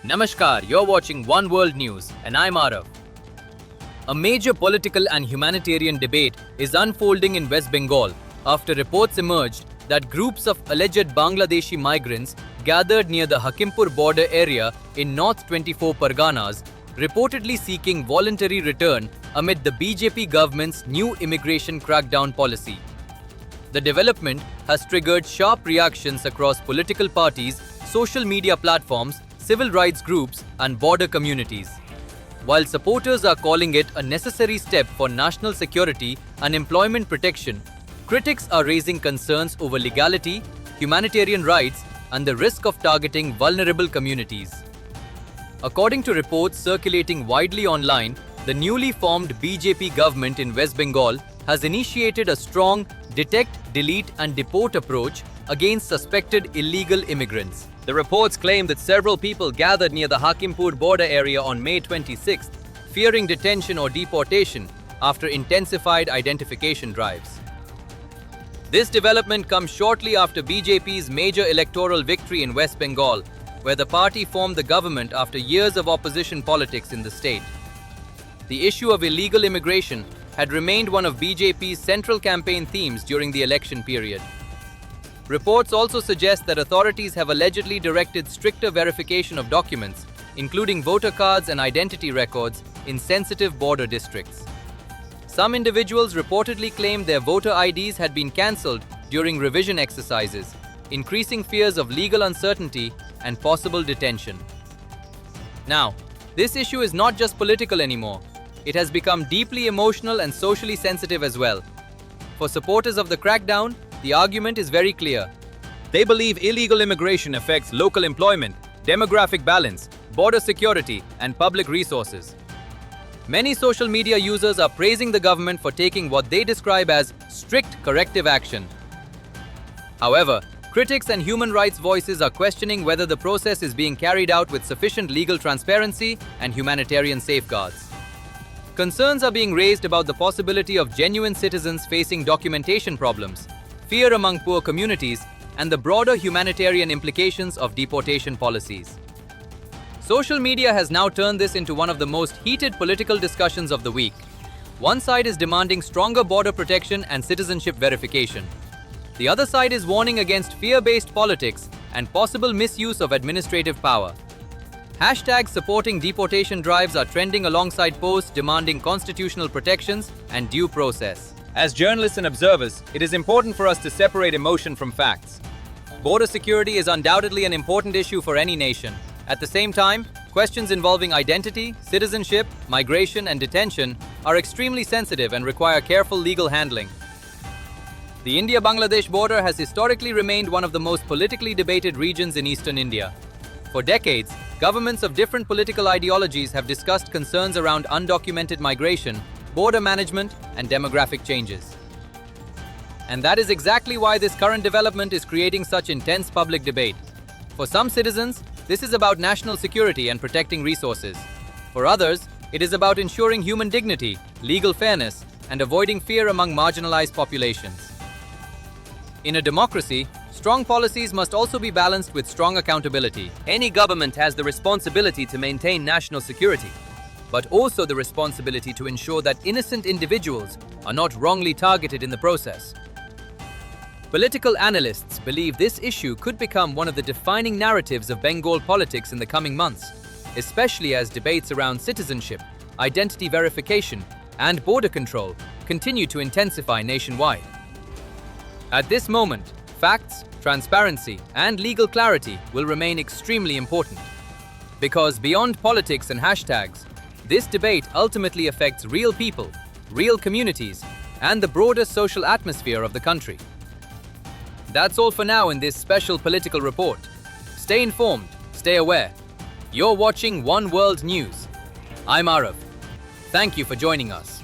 Namaskar, you're watching One World News and I'm Arav. A major political and humanitarian debate is unfolding in West Bengal after reports emerged that groups of alleged Bangladeshi migrants gathered near the Hakimpur border area in North 24 Parganas, reportedly seeking voluntary return amid the BJP government's new immigration crackdown policy. The development has triggered sharp reactions across political parties, social media platforms, civil rights groups, and border communities. While supporters are calling it a necessary step for national security and employment protection, critics are raising concerns over legality, humanitarian rights, and the risk of targeting vulnerable communities. According to reports circulating widely online, the newly formed BJP government in West Bengal has initiated a strong detect, delete, and deport approach against suspected illegal immigrants. The reports claim that several people gathered near the Hakimpur border area on May 26th, fearing detention or deportation after intensified identification drives. This development comes shortly after BJP's major electoral victory in West Bengal, where the party formed the government after years of opposition politics in the state. The issue of illegal immigration had remained one of BJP's central campaign themes during the election period. Reports also suggest that authorities have allegedly directed stricter verification of documents, including voter cards and identity records, in sensitive border districts. Some individuals reportedly claimed their voter IDs had been cancelled during revision exercises, increasing fears of legal uncertainty and possible detention. Now, this issue is not just political anymore. It has become deeply emotional and socially sensitive as well. For supporters of the crackdown, the argument is very clear. They believe illegal immigration affects local employment, demographic balance, border security, and public resources. Many social media users are praising the government for taking what they describe as strict corrective action. However, critics and human rights voices are questioning whether the process is being carried out with sufficient legal transparency and humanitarian safeguards. Concerns are being raised about the possibility of genuine citizens facing documentation problems, fear among poor communities, and the broader humanitarian implications of deportation policies. Social media has now turned this into one of the most heated political discussions of the week. One side is demanding stronger border protection and citizenship verification. The other side is warning against fear-based politics and possible misuse of administrative power. Hashtags supporting deportation drives are trending alongside posts demanding constitutional protections and due process. As journalists and observers, it is important for us to separate emotion from facts. Border security is undoubtedly an important issue for any nation. At the same time, questions involving identity, citizenship, migration, and detention are extremely sensitive and require careful legal handling. The India-Bangladesh border has historically remained one of the most politically debated regions in eastern India. For decades, governments of different political ideologies have discussed concerns around undocumented migration, border management, and demographic changes. And that is exactly why this current development is creating such intense public debate. For some citizens, this is about national security and protecting resources. For others, it is about ensuring human dignity, legal fairness, and avoiding fear among marginalized populations. In a democracy, strong policies must also be balanced with strong accountability. Any government has the responsibility to maintain national security, but also the responsibility to ensure that innocent individuals are not wrongly targeted in the process. Political analysts believe this issue could become one of the defining narratives of Bengal politics in the coming months, especially as debates around citizenship, identity verification, and border control continue to intensify nationwide. At this moment, facts, transparency, and legal clarity will remain extremely important. Because beyond politics and hashtags, this debate ultimately affects real people, real communities, and the broader social atmosphere of the country. That's all for now in this special political report. Stay informed, stay aware. You're watching One World News. I'm Arav. Thank you for joining us.